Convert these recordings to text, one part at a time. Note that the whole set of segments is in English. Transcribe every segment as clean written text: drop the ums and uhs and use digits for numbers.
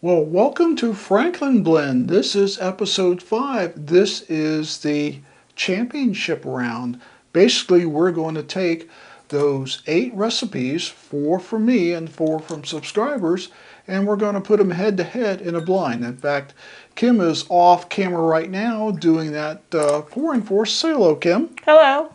Well, welcome to Frankenblend. This is episode 5. This is the championship round. Basically, we're going to take those 8 recipes, 4 from me and 4 from subscribers, and we're going to put them head to head in a blind. In fact, Kim is off camera right now doing that pouring for us. Say hello, Kim. Hello.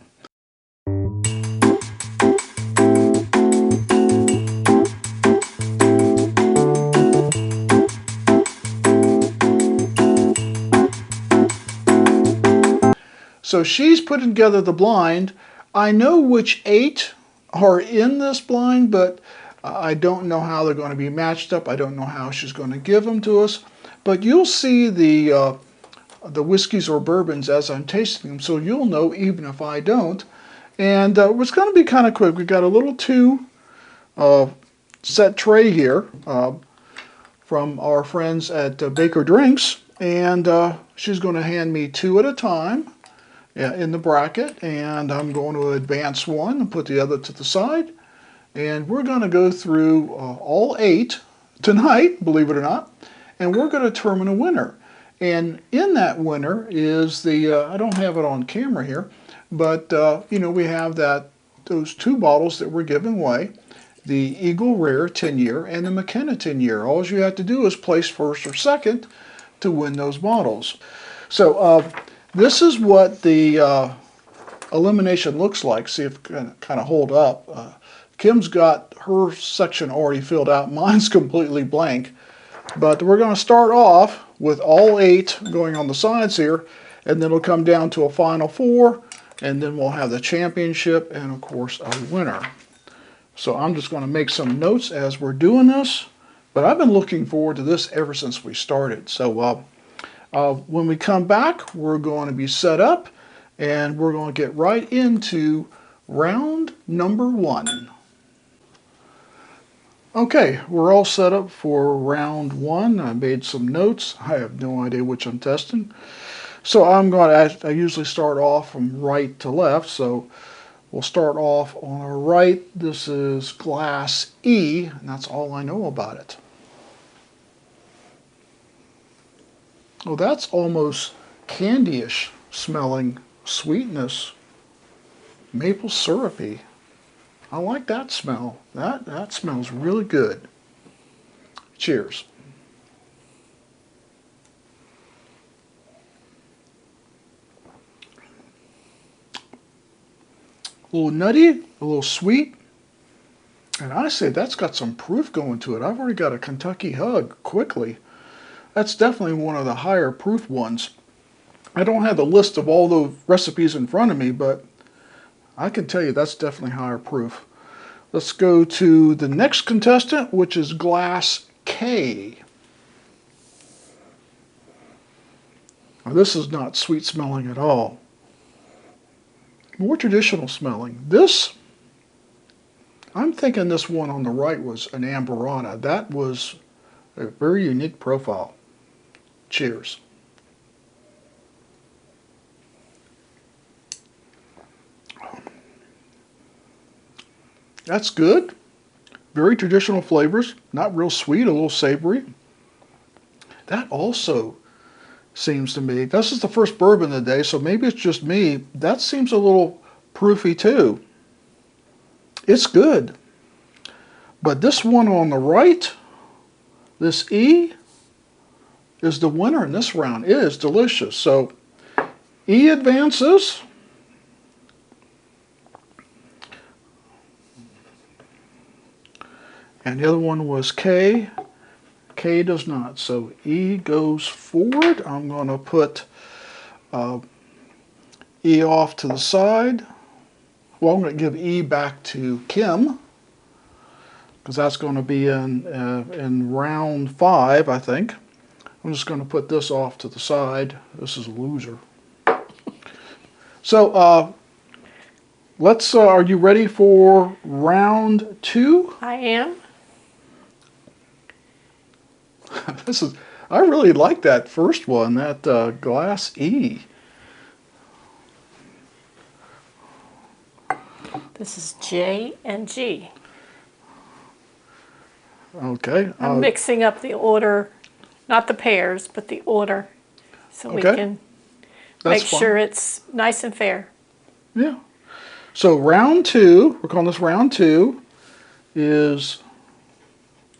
So she's putting together the blind. I know which 8 are in this blind, but I don't know how they're going to be matched up. I don't know how she's going to give them to us. But you'll see the whiskeys or bourbons as I'm tasting them, so you'll know even if I don't. And it's going to be kind of quick. We've got a little 2 set tray here from our friends at Baker Drinks, and she's going to hand me 2 at a time. Yeah, in the bracket, and I'm going to advance 1 and put the other to the side. And we're going to go through all 8 tonight, believe it or not, and we're going to determine a winner. And in that winner is the, I don't have it on camera here, but you know, we have those 2 bottles that we're giving away, the Eagle Rare 10-year and the McKenna 10-year. All you have to do is place first or second to win those bottles. So this is what the elimination looks like. See if it can kind of hold up. Kim's got her section already filled out. Mine's completely blank. But we're going to start off with all 8 going on the sides here, and then it'll come down to a final 4, and then we'll have the championship and, of course, a winner. So I'm just going to make some notes as we're doing this. But I've been looking forward to this ever since we started. So when we come back, we're going to be set up, and we're going to get right into round number 1. Okay, we're all set up for round 1. I made some notes. I have no idea which I'm testing. So I usually start off from right to left, so we'll start off on our right. This is glass E, and that's all I know about it. Oh, that's almost candy-ish smelling sweetness. Maple syrupy. I like that smell. That smells really good. Cheers. A little nutty, a little sweet. And I say that's got some proof going to it. I've already got a Kentucky Hug quickly. That's definitely one of the higher proof ones. I don't have the list of all the recipes in front of me, but I can tell you that's definitely higher proof. Let's go to the next contestant, which is glass K. Now, this is not sweet smelling at all. More traditional smelling. This, I'm thinking this one on the right was an Amberana. That was a very unique profile. Cheers. That's good. Very traditional flavors. Not real sweet, a little savory. That also seems to me, this is the first bourbon of the day, so maybe it's just me. That seems a little proofy too. It's good. But this one on the right, this E, is the winner in this round. It is delicious. So E advances. And the other one was K. K does not. So E goes forward. I'm going to put E off to the side. Well, I'm going to give E back to Kim, because that's going to be in round 5, I think. I'm just going to put this off to the side. This is a loser. So let's. Are you ready for round 2? I am. I really like that first one, that glass E. This is J and G. Okay. I'm mixing up the order, not the pairs, but the order, so we can make sure it's nice and fair. Yeah. So round 2, we're calling this round 2, is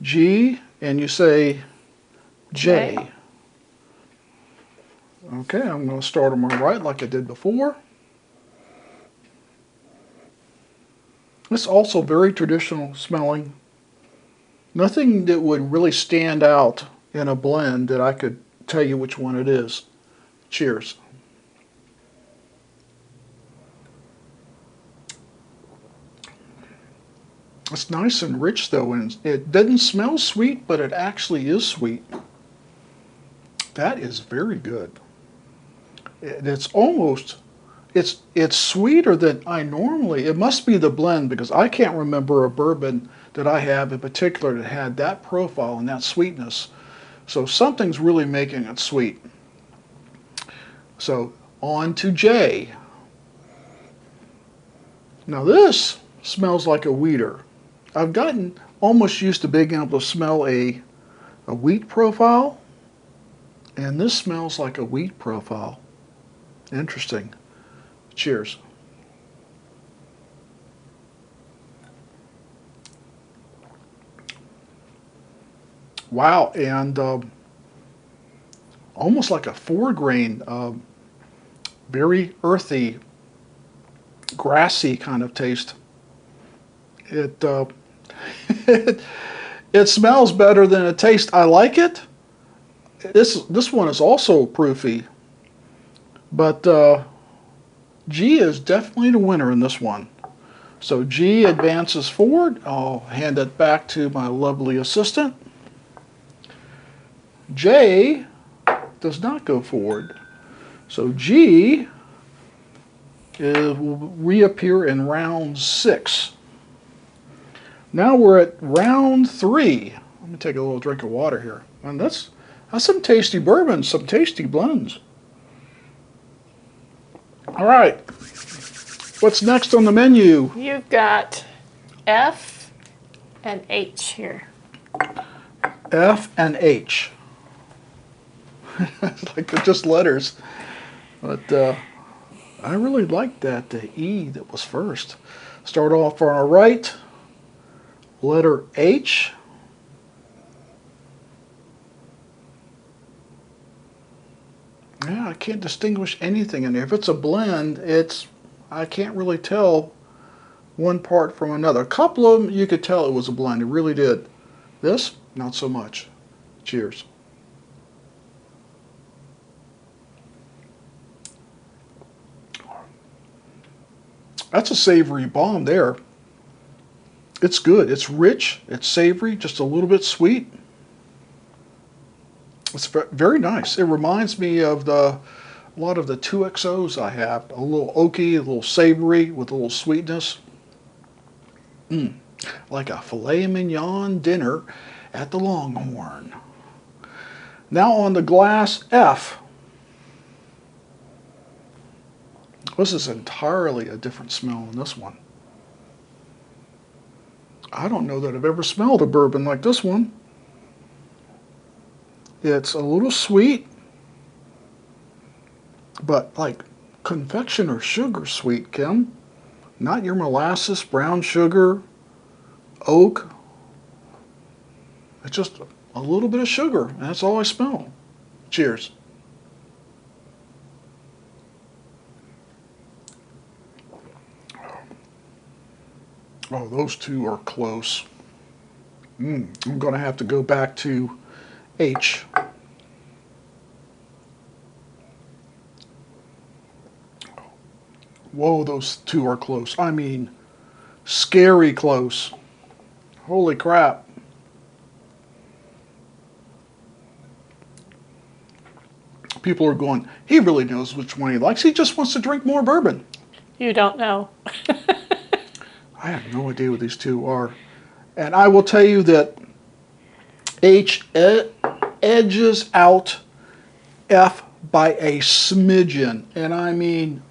G, and you say J. Okay, I'm going to start on my right like I did before. It's also very traditional smelling. Nothing that would really stand out in a blend that I could tell you which one it is. Cheers. It's nice and rich though, and it doesn't smell sweet, but it actually is sweet. That is very good. It's almost, it's sweeter than I normally, it must be the blend because I can't remember a bourbon that I have in particular that had that profile and that sweetness. So something's really making it sweet. So on to J. Now this smells like a wheater. I've gotten almost used to being able to smell a wheat profile, and this smells like a wheat profile. Interesting. Cheers. Wow, and almost like a 4-grain, very earthy, grassy kind of taste. It it smells better than it tastes. I like it. This one is also proofy, but G is definitely the winner in this one. So G advances forward. I'll hand it back to my lovely assistant. J does not go forward. So G will reappear in round 6. Now we're at round 3. Let me take a little drink of water here. And that's some tasty bourbons, some tasty blends. All right. What's next on the menu? You've got F and H here. F and H. It's like they're just letters. But I really like that E that was first. Start off on our right. Letter H. Yeah, I can't distinguish anything in there. If it's a blend, I can't really tell one part from another. A couple of them, you could tell it was a blend. It really did. This, not so much. Cheers. That's a savory bomb there. It's good. It's rich. It's savory. Just a little bit sweet. It's very nice. It reminds me of a lot of the 2XOs I have. A little oaky, a little savory with a little sweetness. Like a filet mignon dinner at the Longhorn. Now on the glass F. This is entirely a different smell in this one. I don't know that I've ever smelled a bourbon like this one. It's a little sweet, but like confectioner sugar sweet, Kim. Not your molasses, brown sugar, oak. It's just a little bit of sugar, and that's all I smell. Cheers. Oh, those two are close. I'm going to have to go back to H. Whoa, those two are close. I mean, scary close. Holy crap. People are going, he really knows which one he likes. He just wants to drink more bourbon. You don't know. I have no idea what these two are. And I will tell you that H edges out F by a smidgen. And I mean,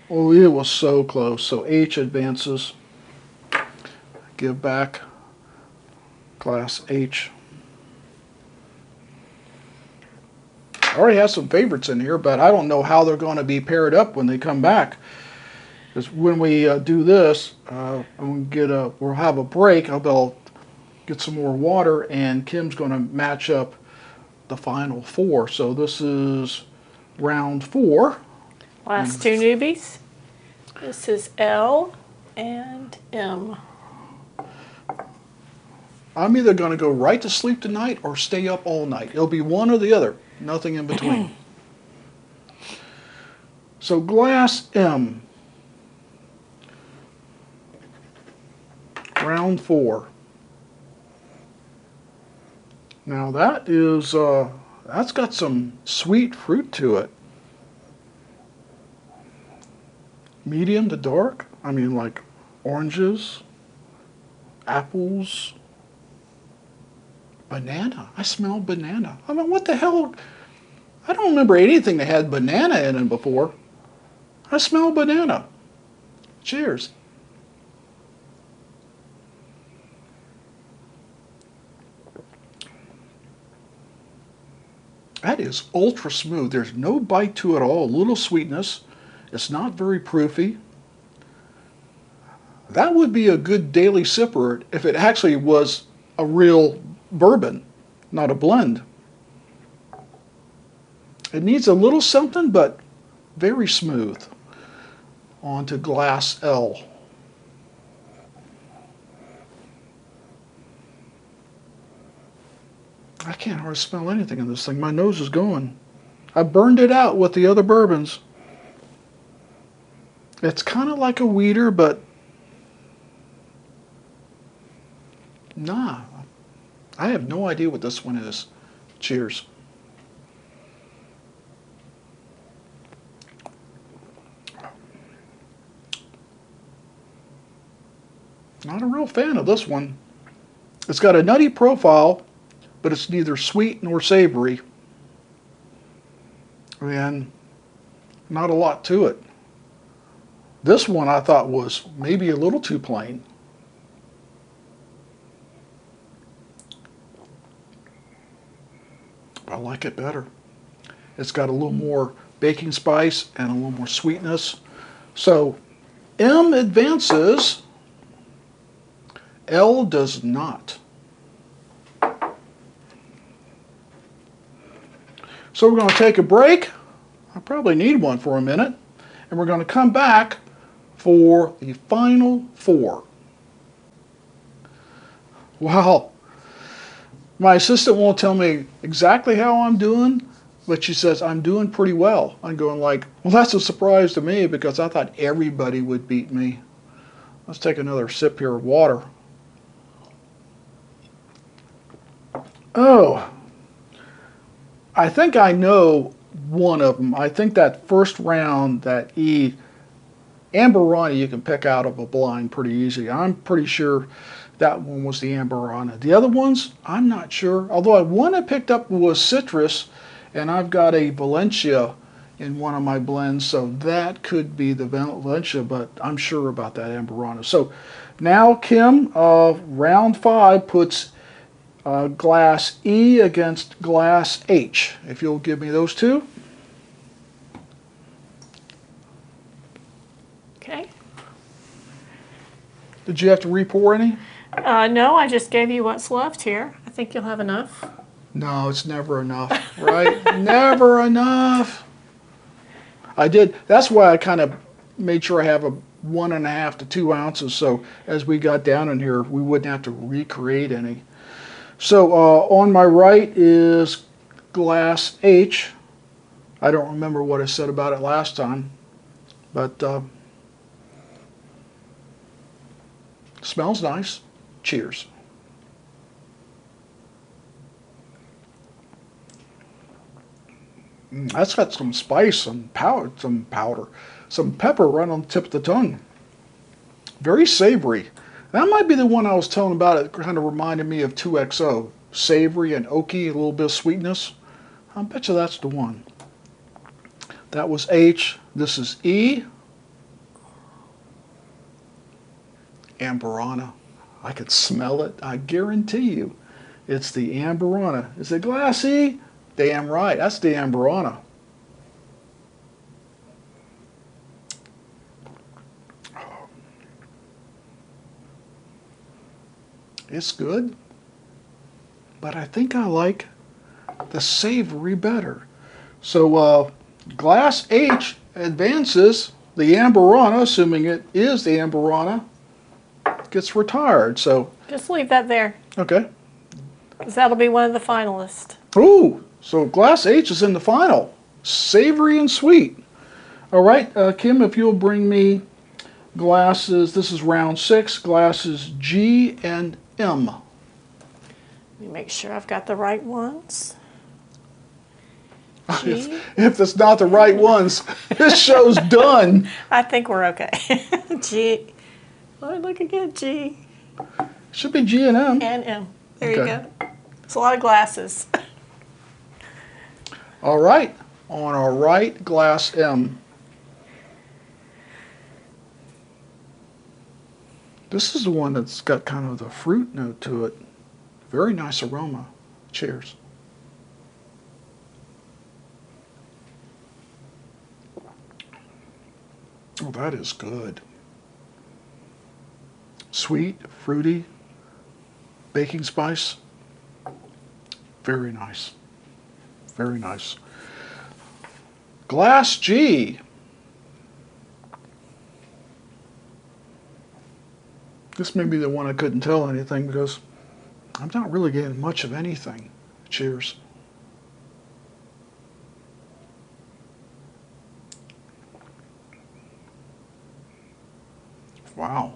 oh, it was so close. So H advances. Give back glass H. I already have some favorites in here, but I don't know how they're going to be paired up when they come back. Because when we do this, we'll have a break. I'll get some more water, and Kim's going to match up the final 4. So this is round 4. Last 2 newbies. This is L and M. I'm either going to go right to sleep tonight or stay up all night. It'll be one or the other. Nothing in between. So glass M. Round 4. Now that is, that's got some sweet fruit to it. Medium to dark. I mean, like oranges, apples, banana. I smell banana. I mean, what the hell? I don't remember anything that had banana in it before. I smell banana. Cheers. That is ultra smooth. There's no bite to it at all. A little sweetness. It's not very proofy. That would be a good daily sipper if it actually was a real bourbon, not a blend. It needs a little something, but very smooth. On to glass L. I can't hardly smell anything in this thing. My nose is going. I burned it out with the other bourbons. It's kind of like a weeder, but nah. I have no idea what this one is. Cheers. Not a real fan of this one. It's got a nutty profile, but it's neither sweet nor savory. And not a lot to it. This one I thought was maybe a little too plain. I like it better. It's got a little more baking spice and a little more sweetness. So M advances, L does not. So we're going to take a break. I probably need one for a minute. And we're going to come back for the final 4. Wow. My assistant won't tell me exactly how I'm doing, but she says I'm doing pretty well. I'm going like, well, that's a surprise to me because I thought everybody would beat me. Let's take another sip here of water. Oh, I think I know one of them. I think that first round, that E, Amberana, you can pick out of a blind pretty easy. I'm pretty sure that one was the Amberana. The other ones, I'm not sure. Although one I picked up was citrus, and I've got a Valencia in one of my blends, so that could be the Valencia, but I'm sure about that Amberana. So now Kim, round 5 puts glass E against glass H. If you'll give me those two. Okay. Did you have to re-pour any? No, I just gave you what's left here. I think you'll have enough. No, it's never enough, right? Never enough. I did. That's why I kind of made sure I have a 1.5 to 2 ounces, so as we got down in here, we wouldn't have to recreate any. So on my right is glass H. I don't remember what I said about it last time, but smells nice. Cheers. That's got some spice and some pepper right on the tip of the tongue. Very savory. That might be the one I was telling about. It kind of reminded me of 2XO. Savory and oaky, a little bit of sweetness. I bet you that's the one. That was H. This is E. Amberana. I could smell it. I guarantee you. It's the Amberana. Is it glassy? Damn right. That's the Amberana. It's good, but I think I like the savory better. So glass H advances. The Amberana, assuming it is the Amberana, gets retired. So just leave that there. Okay. Because that'll be one of the finalists. Ooh, so glass H is in the final. Savory and sweet. All right, Kim, if you'll bring me glasses, this is round 6, glasses G and M. Let me make sure I've got the right ones. If it's not the right ones, this show's done. I think we're okay. G. Oh, look again, G. Should be G and M. And M. There you go. It's a lot of glasses. All right, on our right, glass M. This is the one that's got kind of the fruit note to it. Very nice aroma. Cheers. Oh, that is good. Sweet, fruity, baking spice. Very nice. Very nice. Glass G. This may be the one I couldn't tell anything because I'm not really getting much of anything. Cheers. Wow.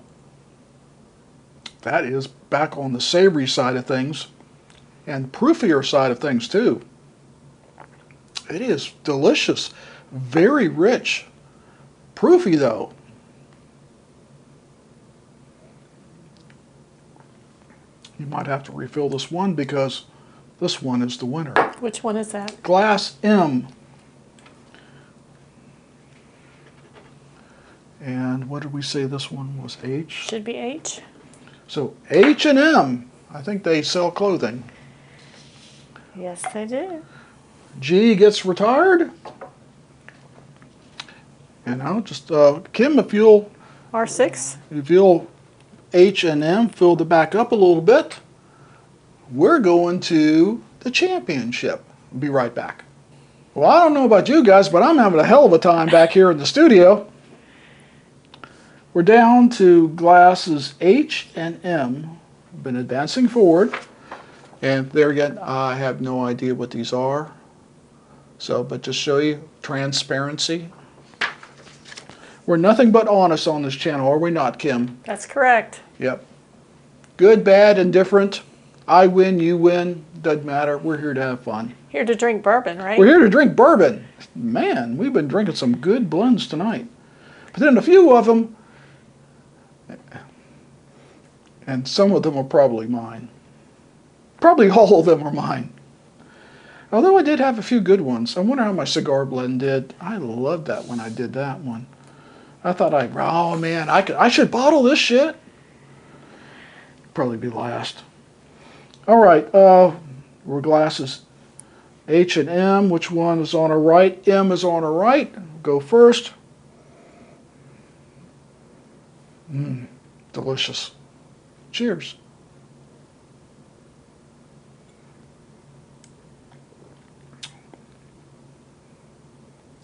That is back on the savory side of things and proofier side of things too. It is delicious. Very rich. Proofy though. You might have to refill this one because this one is the winner. Which one is that? Glass M. And what did we say this one was? H? Should be H. So H&M. I think they sell clothing. Yes, they do. G gets retired. And I'll just, Kim, if you'll R6. H&M, fill the back up a little bit. We're going to the championship. Be right back. Well, I don't know about you guys, but I'm having a hell of a time back here in the studio. We're down to glasses H and M. Been advancing forward. And there again, I have no idea what these are. So, but to show you transparency. We're nothing but honest on this channel, are we not, Kim? That's correct. Yep. Good, bad, indifferent. I win, you win. Doesn't matter. We're here to have fun. Here to drink bourbon, right? We're here to drink bourbon. Man, we've been drinking some good blends tonight. But then a few of them, and some of them are probably mine. Probably all of them are mine. Although I did have a few good ones. I wonder how my cigar blend did. I loved that when I did that one. I thought oh man, I should bottle this shit. Probably be last. All right, we're glasses H and M. Which one is on our right? M is on our right. Go first. Delicious. Cheers.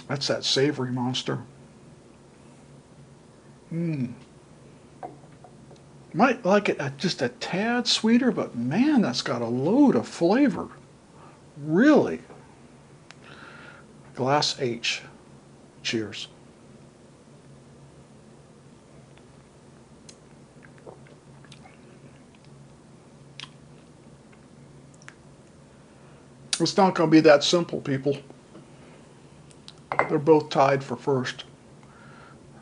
That's that savory monster. Might like it just a tad sweeter, but man, that's got a load of flavor. Really. Glass H. Cheers. It's not going to be that simple, people. They're both tied for first.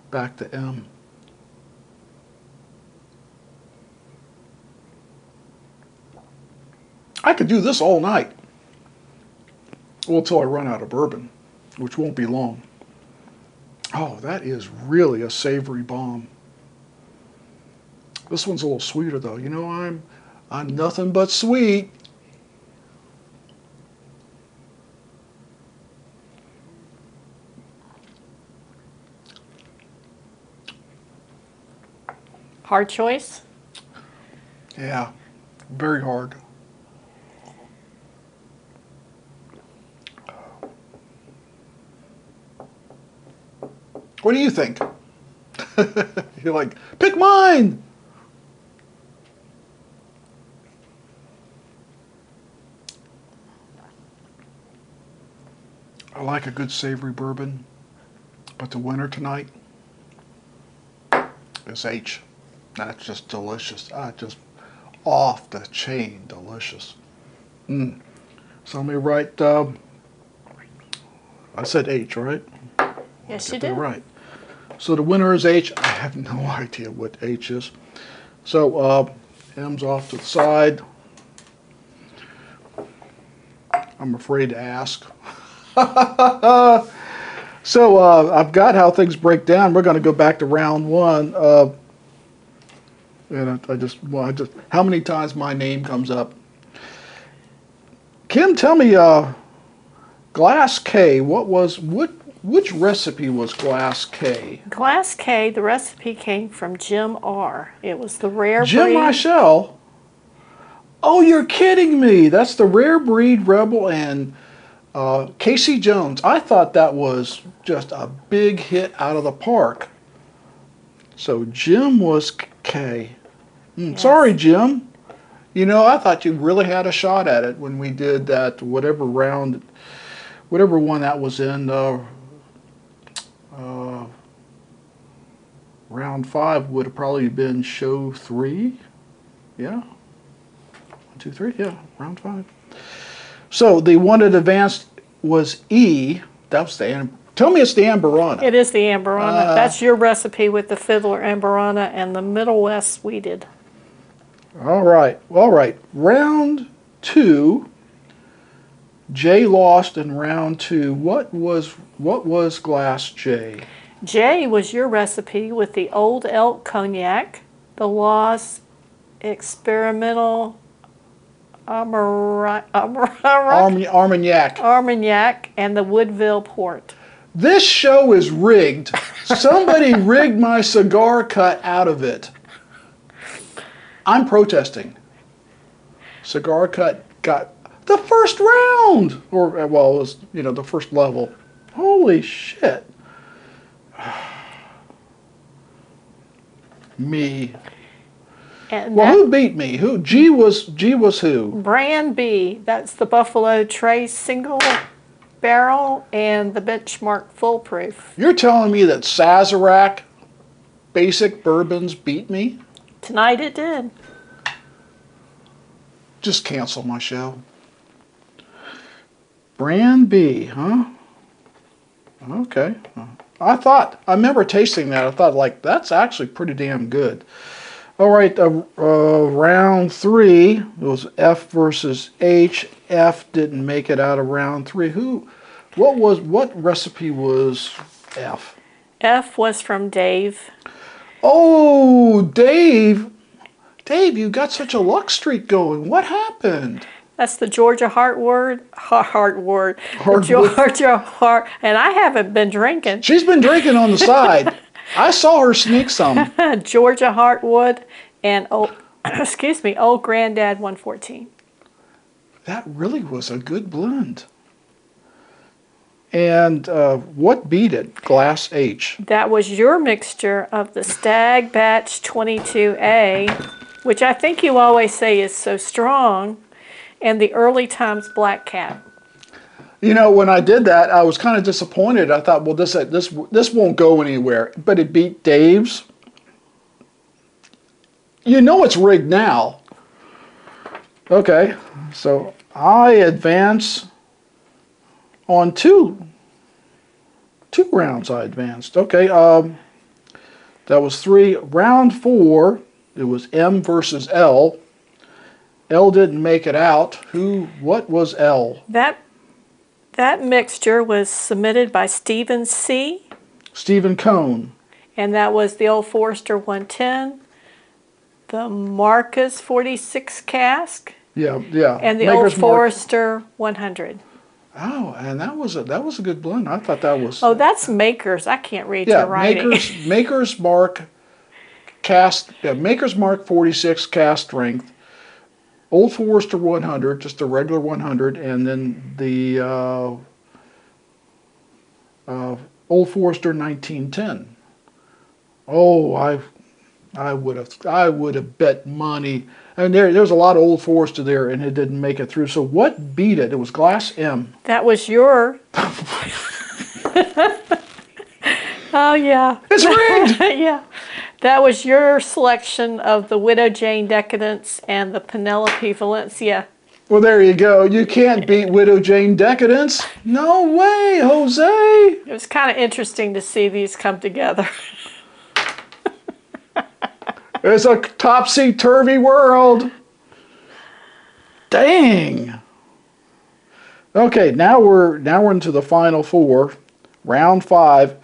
Back to M. I could do this all night. Well, until I run out of bourbon, which won't be long. Oh, that is really a savory bomb. This one's a little sweeter though. You know, I'm nothing but sweet. Hard choice? Yeah, very hard. What do you think? You're like, pick mine! I like a good savory bourbon, but the winner tonight is H. That's just delicious. Just off the chain delicious. So let me write, I said H, right? Yes, you did. Right. So the winner is H. I have no idea what H is. So M's off to the side. I'm afraid to ask. So I've got how things break down. We're going to go back to round one. And I just, how many times my name comes up? Kim, tell me, Glass K. Which recipe was Glass K? Glass K. The recipe came from Jim R. It was the rare Jim breed. Michelle. Oh, you're kidding me! That's the Rare Breed Rebel and Casey Jones. I thought that was just a big hit out of the park. So Jim was K. Yes. Sorry, Jim. You know, I thought you really had a shot at it when we did that whatever one that was in round 5 would have probably been show 3. Yeah. 1, 2, 3. Yeah, round 5. So the one that advanced was E. That was the tell me it's the Amberana. It is the Amberana. That's your recipe with the Fiddler Amberana and the Middle West Wheated. All right. All right. Round 2. J lost in round 2. What was Glass J? J was your recipe with the Old Elk Cognac, the Lost Experimental Armagnac, and the Woodville Port. This show is rigged. Somebody rigged my cigar cut out of it. I'm protesting. Cigar cut got the first round, or well, it was the first level. Holy shit! Me. And well, who beat me? Who? G was who? Brand B. That's the Buffalo Trace single barrel and the Benchmark Full Proof. You're telling me that Sazerac basic bourbons beat me? Tonight it did. Just cancel my show. Brand B, huh? Okay. I remember tasting that. I thought, like, that's actually pretty damn good. All right, round 3, it was F versus H. F didn't make it out of round 3. What recipe was F? F was from Dave. Oh, Dave. Dave, you got such a luck streak going. What happened? That's the Georgia Heartwood. Georgia Heart. And I haven't been drinking. She's been drinking on the side. I saw her sneak some. Georgia Heartwood and Old Granddad 114. That really was a good blend. And what beat it? Glass H. That was your mixture of the Stag Batch 22A, which I think you always say is so strong, and the Early Times Black Cat. You know, when I did that, I was kind of disappointed. I thought, well, this won't go anywhere. But it beat Dave's. You know it's rigged now. Okay, so I advance on two rounds. I advanced. Okay, that was 3. Round 4, it was M versus L. L didn't make it out. What was L? That mixture was submitted by Stephen C. Stephen Cohn. And that was the Old Forester 110, the Marcus 46 cask. Yeah, yeah. And the Maker's Old Forester 100. Oh, and that was a good blend. I thought that was. Oh, that's Makers. I can't read Yeah, your writing. Maker's Mark cast. Yeah, Maker's Mark 46 cast strength. Old Forester 100, just a regular 100, and then the Old Forester 1910. Oh, I would have bet money. And there's a lot of Old Forester there, and it didn't make it through. So what beat it? It was Glass M. That was your. Oh yeah. It's rigged. Yeah. That was your selection of the Widow Jane Decadence and the Penelope Valencia. Well, there you go. You can't beat Widow Jane Decadence. No way, Jose. It was kind of interesting to see these come together. It's a topsy-turvy world. Dang. Okay, now we're into the final four, round 5.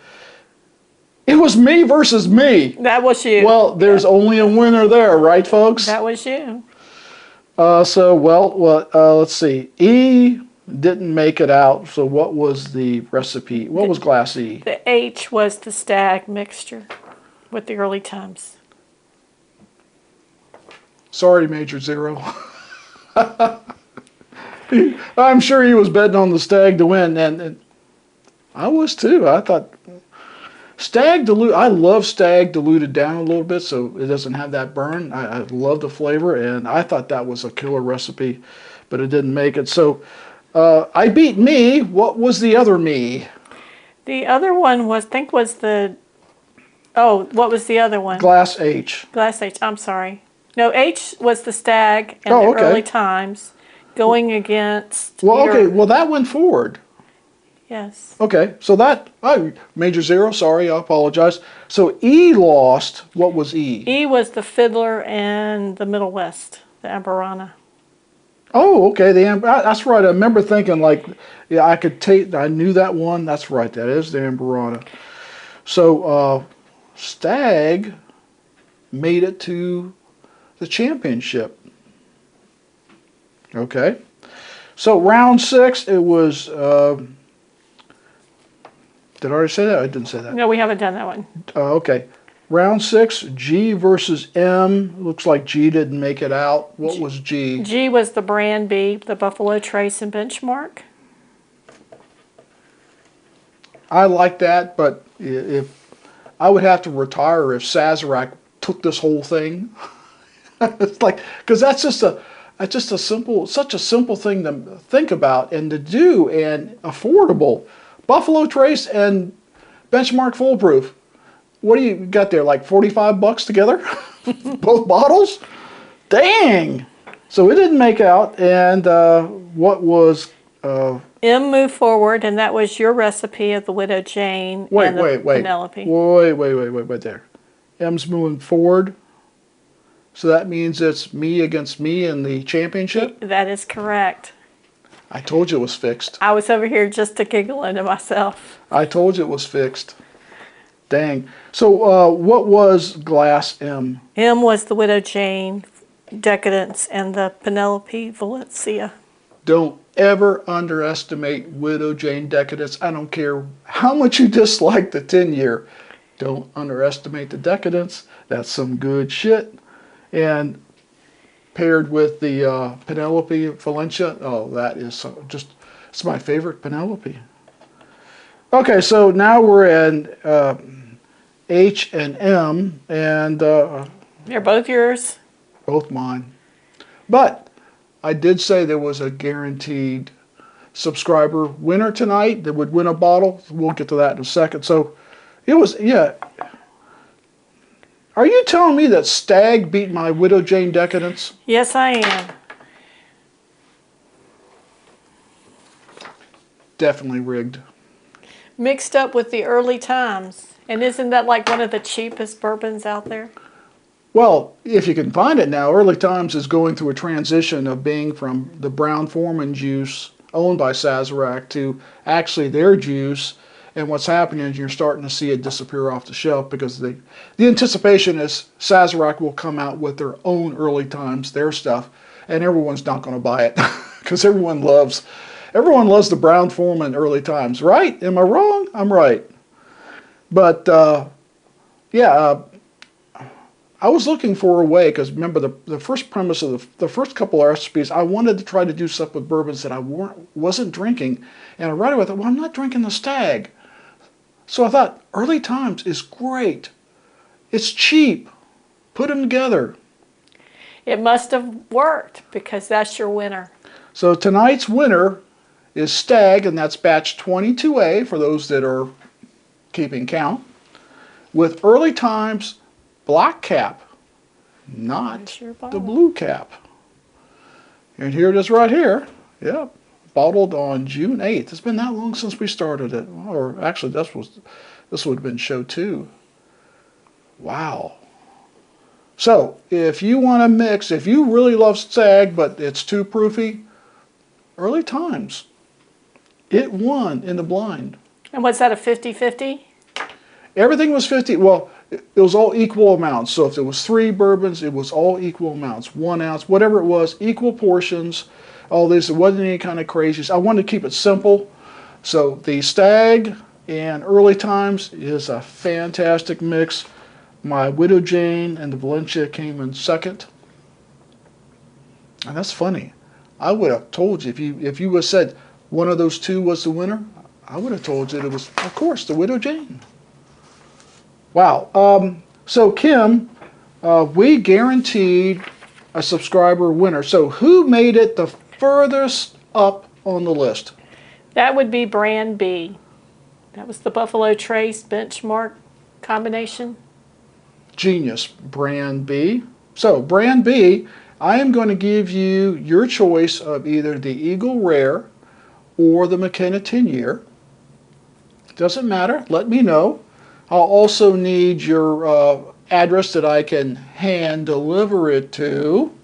It was me versus me. That was you. Well, there's only a winner there, right, folks? That was you. Let's see. E didn't make it out. So what was the recipe? What was Glass E? The H was the stag mixture with the early times. Sorry, Major Zero. I'm sure he was betting on the stag to win, and I was too. I thought stag dilute. I love stag diluted down a little bit so it doesn't have that burn. I love the flavor, and I thought that was a killer recipe, but it didn't make it. So I beat me. What was the other me? The other one was, what was the other one? Glass H. Glass H. I'm sorry. No, H was the stag and the okay. early times going against. Well, that went forward. Yes. Okay, so Major Zero, sorry, I apologize. So E lost. What was E? E was the Fiddler and the Middle West, the Amberana. Oh, okay, that's right. I remember thinking I knew that one. That's right, that is the Amberana. So Stag made it to the championship. Okay, so round 6, it was. Did I already say that? I didn't say that. No, we haven't done that one. Okay. Round 6, G versus M. Looks like G didn't make it out. What was G? G was the Brand B, the Buffalo Trace and Benchmark. I like that, but if I would have to retire if Sazerac took this whole thing. It's like, because that's just such a simple thing to think about and to do, and affordable. Buffalo Trace and Benchmark Foolproof. What do you got there? Like $45 together? Both bottles? Dang! So it didn't make out. And what was? M moved forward, and that was your recipe of the Widow Jane and the Penelope. Wait there. M's moving forward. So that means it's me against me in the championship? That is correct. I told you it was fixed. I was over here just to giggle into myself. I told you it was fixed. Dang. So what was Glass M? M was the Widow Jane Decadence and the Penelope Valencia. Don't ever underestimate Widow Jane Decadence. I don't care how much you dislike the 10-year. Don't underestimate the Decadence. That's some good shit. And paired with the Penelope Valencia, oh, that is it's my favorite Penelope. Okay, so now we're in H and M, and they're both yours. Both mine. But I did say there was a guaranteed subscriber winner tonight that would win a bottle. We'll get to that in a second. So it was, yeah. Are you telling me that Stag beat my Widow Jane Decadence? Yes, I am. Definitely rigged. Mixed up with the early times. And isn't that like one of the cheapest bourbons out there? Well, if you can find it now, Early Times is going through a transition of being from the Brown-Forman juice owned by Sazerac to actually their juice. And what's happening is you're starting to see it disappear off the shelf because the anticipation is Sazerac will come out with their own early times, their stuff, and everyone's not going to buy it because everyone loves the Brown-Forman early times, right? Am I wrong? I'm right. But yeah, I was looking for a way, because remember the first premise of the first couple of recipes, I wanted to try to do stuff with bourbons that I wasn't drinking. And I right away thought, well, I'm not drinking the Stag. So I thought, early times is great. It's cheap. Put them together. It must have worked because that's your winner. So tonight's winner is Stag, and that's batch 22A for those that are keeping count, with early times black cap, not the blue cap. And here it is right here. Yep, bottled on June 8th. It's been that long since we started it. Or actually, this would have been show 2. Wow. So, if you want to mix, if you really love Stag, but it's too proofy, early times. It won in the blind. And was that a 50-50? Everything was 50. Well, it was all equal amounts. So if there was 3 bourbons, it was all equal amounts. 1 ounce, whatever it was, equal portions. All this, it wasn't any kind of crazies. I wanted to keep it simple. So the Stag and early times is a fantastic mix. My Widow Jane and the Valencia came in second. And that's funny. I would have told you, if you would have said one of those 2 was the winner, I would have told you it was, of course, the Widow Jane. Wow. So Kim, we guaranteed a subscriber winner. So who made it the furthest up on the list? That would be Brand B. That was the Buffalo Trace benchmark combination. Genius. Brand B. So Brand B, I am going to give you your choice of either the Eagle Rare or the McKenna 10-year. Doesn't matter. Let me know. I'll also need your address that I can hand deliver it to.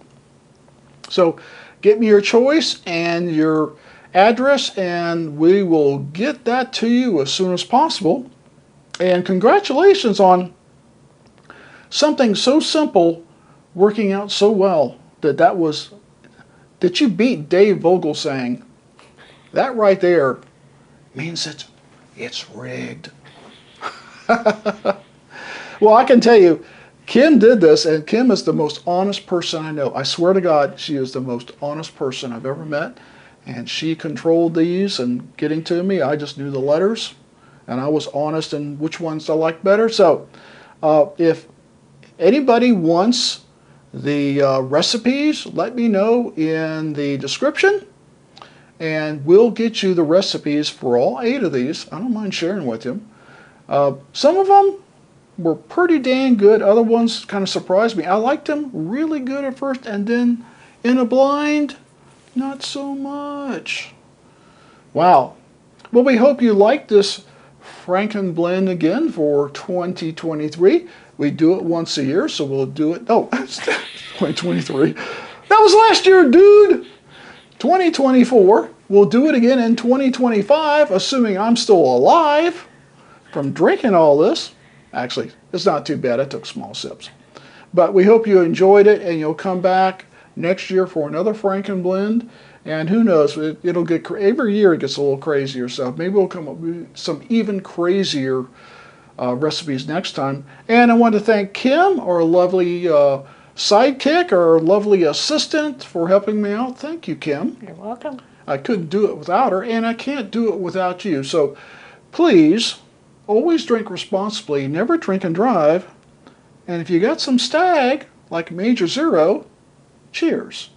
So get me your choice and your address, and we will get that to you as soon as possible. And congratulations on something so simple working out so well that you beat Dave Vogelsang. That right there means it's rigged. Well, I can tell you, Kim did this, and Kim is the most honest person I know. I swear to God, she is the most honest person I've ever met. And she controlled these and getting to me. I just knew the letters, and I was honest in which ones I liked better. So if anybody wants the recipes, let me know in the description, and we'll get you the recipes for all 8 of these. I don't mind sharing with you. Some of them were pretty dang good. Other ones kind of surprised me. I liked them really good at first, and then in a blind, not so much. Wow. Well, we hope you like this Frankenblend again for 2023. We do it once a year, so we'll do it. Oh, 2023. That was last year, dude. 2024. We'll do it again in 2025, assuming I'm still alive from drinking all this. Actually, it's not too bad. I took small sips. But we hope you enjoyed it, and you'll come back next year for another Frankenblend. And who knows, it'll get every year it gets a little crazier. So maybe we'll come up with some even crazier recipes next time. And I want to thank Kim, our lovely sidekick, our lovely assistant, for helping me out. Thank you, Kim. You're welcome. I couldn't do it without her, and I can't do it without you. So please, always drink responsibly. Never drink and drive. And if you got some Stag, like Major Zero, cheers.